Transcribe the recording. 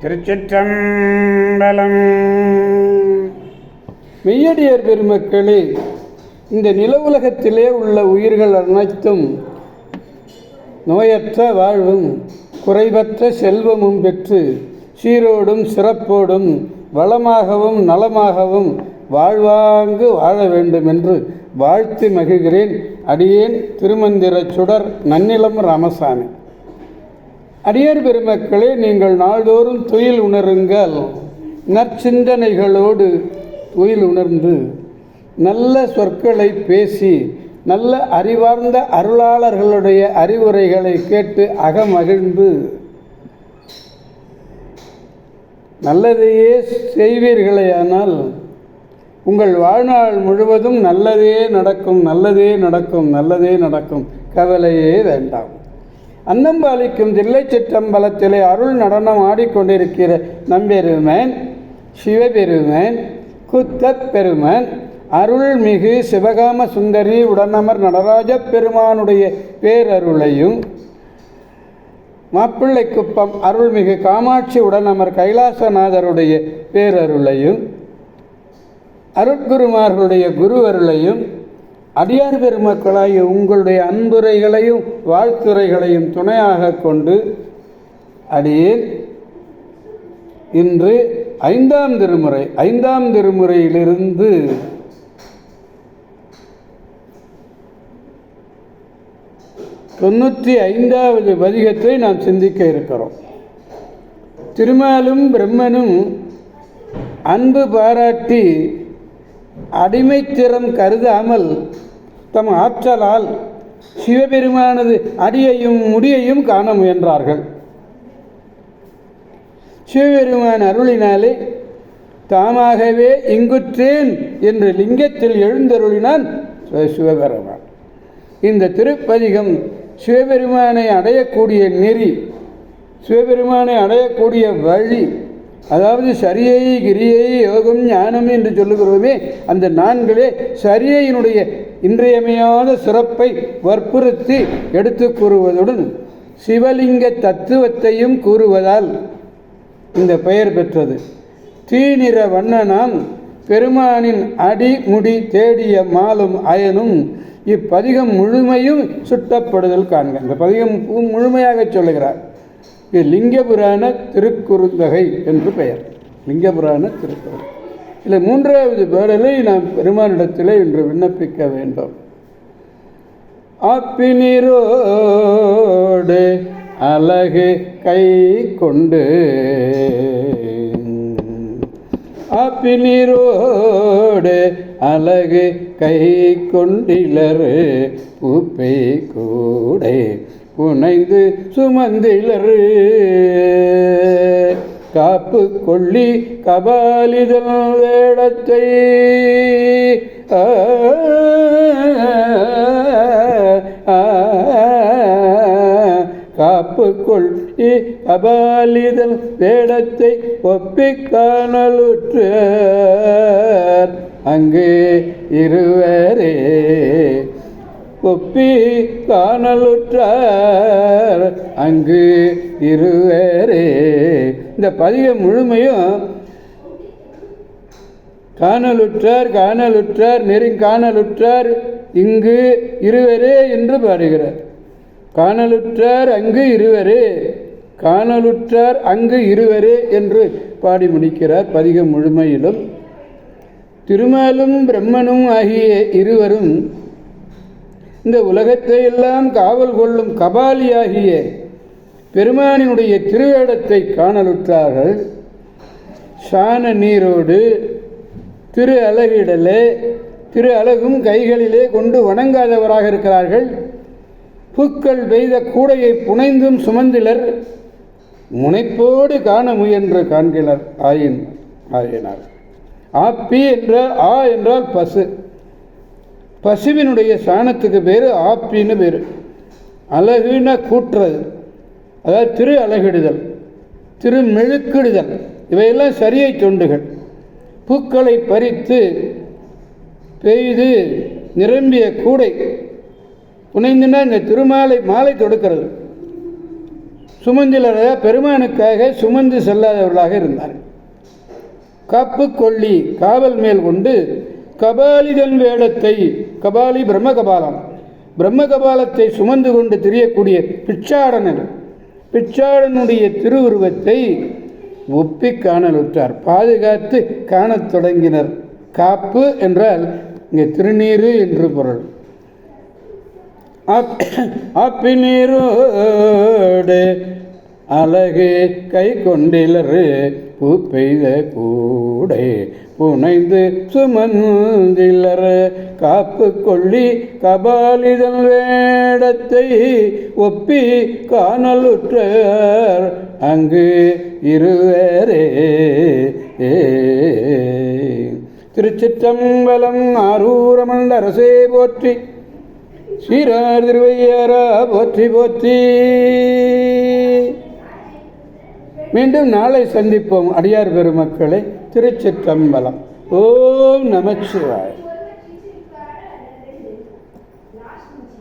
திருச்சிற்றம்பலம். மெய்யடியார் பெருமக்களே, இந்த நில உலகத்திலே உள்ள உயிர்கள் அனைத்தும் நோயற்ற வாழ்வும் குறைவற்ற செல்வமும் பெற்று சீரோடும் சிறப்போடும் வளமாகவும் நலமாகவும் வாழ்வாங்கு வாழ வேண்டும் என்று வாழ்த்து மகிழ்கிறேன். அடியேன் திருமந்திர சுடர் நன்னிலம் ராமசாமி. அடியார் பெருமக்களே, நீங்கள் நாள்தோறும் துயில் உணருங்கள். நற்சிந்தனைகளோடு துயில் உணர்ந்து நல்ல சொற்களை பேசி நல்ல அறிவார்ந்த அருளாளர்களுடைய அறிவுரைகளை கேட்டு அகமகிழ்ந்து நல்லதையே செய்வீர்களேயானால் உங்கள் வாழ்நாள் முழுவதும் நல்லதே நடக்கும், நல்லதே நடக்கும், நல்லதே நடக்கும். கவலையே வேண்டாம். அன்னம்பாலிக்கும் தில்லை சிற்றம்பலத்திலே அருள் நடனம் ஆடிக்கொண்டிருக்கிற நம்பெருமன் சிவபெருமன் குத்தப் பெருமன் அருள்மிகு சிவகாம சுந்தரி உடனமர் நடராஜ பெருமானுடைய பேரருளையும், மாப்பிள்ளைக்குப்பம் அருள்மிகு காமாட்சி உடனமர் கைலாசநாதருடைய பேரருளையும், அருட்குருமார்களுடைய குருவருளையும், அடியார் பெருமக்களாகிய உங்களுடைய அன்புரைகளையும் வாழ்த்துரைகளையும் துணையாக கொண்டு அடியேன் இன்று ஐந்தாம் திருமுறையிலிருந்து 95வது பதிகத்தை நாம் சிந்திக்க இருக்கிறோம். திருமாலும் பிரம்மனும் அன்பு பாராட்டி அடிமைத்திறம் கருதாமல் தம் ஆற்றலால் சிவபெருமானது அடியையும் முடியையும் காண முயன்றார்கள். சிவபெருமான் அருளினாலே தாமாகவே இங்குற்றேன் என்று லிங்கத்தில் எழுந்தருளினான் சிவபெருமான். இந்த திருப்பதிகம் சிவபெருமானை அடையக்கூடிய நெறி, சிவபெருமானை அடையக்கூடிய வழி, அதாவது சரியை கிரியை யோகம் ஞானம் என்று சொல்லுகிறோமே, அந்த நான்களே சரியையினுடைய இன்றியமையாத சிறப்பை வற்புறுத்தி எடுத்து கூறுவதுடன் சிவலிங்க தத்துவத்தையும் கூறுவதால் இந்த பெயர் பெற்றது. தீநிற வண்ணனாம் பெருமானின் அடிமுடி தேடிய மாலும் அயனும் இப்பதிகம் முழுமையும் சுட்டப்படுதல் காண்க. இந்த பதிகம் முழுமையாக சொல்லுகிறார். இது லிங்கபுராண திருக்குறுந்தகை என்று பெயர். லிங்கபுராண திருக்குறள். இல்லை, 3வது பாடலை நாம் பெருமானிடத்திலே இன்று விண்ணப்பிக்க வேண்டும். ஆப்பினீரோடு அழகு கை கொண்டு, ஆப்பினீரோடு அழகு கை கொண்டிலர் பூப்பை கூடை புனைந்து சுமந்திலர் காப்பு கொள்ளி கபாலிதல் வேடத்தை காப்பு கொள்ளி கபாலிதல் வேடத்தை ஒப்பிக் காணலுற்றார் அங்கு இருவரே, ஒப்பி காணலுற்றார் அங்கு இருவரே. இந்த பதிகம் முழுமையும் காணலுற்றார் காணலுற்றார் நெருங்காணலுற்றார் இங்கு இருவரே என்று பாடுகிறார். காணலுற்றார் அங்கு இருவரே, காணலுற்றார் அங்கு இருவரே என்று பாடி முடிக்கிறார் பதிகம் முழுமையிலும். திருமாலும் பிரம்மனும் ஆகிய இருவரும் இந்த உலகத்தை எல்லாம் காவல் கொள்ளும் கபாலியாகிய பெருமானினுடைய திருவேடத்தை காணலுற்றார்கள். சான நீரோடு திரு அலகிடலே, திரு அலகும் கைகளிலே கொண்டு வணங்காதவராக இருக்கிறார்கள். பூக்கள் பெய்த கூடையை புனைந்தும் சுமந்திலர் முனைப்போடு காண முயன்று காண்கிறார் ஆயினார். ஆப்பி என்ற ஆ என்றால் பசு, பசுவினுடைய சாணத்துக்கு பேர் ஆப்பின்னு பேர். அழகுன கூட்டுறது, அதாவது திரு அழகிடுதல், திரு மெழுக்கிடுதல், இவையெல்லாம் சரியை தொண்டுகள். பூக்களை பறித்து பெய்து நிரம்பிய கூடை புனைந்துனா இந்த திருமாலை மாலை தொடுக்கிறது. சுமந்திலர பெருமானுக்காக சுமந்து செல்லாதவர்களாக இருந்தார்கள். காப்பு கொள்ளி காவல் மேல் கொண்டு கபாலிதன் வேடத்தை, கபாலி பிரம்மகபாலம், பிரம்மகபாலத்தை சுமந்து கொண்டு திரியக்கூடிய பிச்சாடனுடைய திருவுருவத்தை ஒப்பி காணலுற்றார், பாதுகாத்து காணத் தொடங்கினர். காப்பு என்றால் இங்கே திருநீரு என்று பொருள். ஆப்பினீரோடு அழகு கை கொண்டிலரு பூ பெய்த கூடை புனைந்து சுமந்திலர் காப்பு கொள்ளி கபாலிதன் வேடத்தை ஒப்பி காணலுற்றார் அங்கு இருவரே. திருச்சிற்றம்பலம். ஆரூரமண்ட அரசே போற்றி, சீரார் திருவையாரா போற்றி போற்றி. மீண்டும் நாளை சந்திப்போம் அடியார் பெருமக்களை. திருச்சிற்றம்பலம். ஓம் நமச்சிவாய.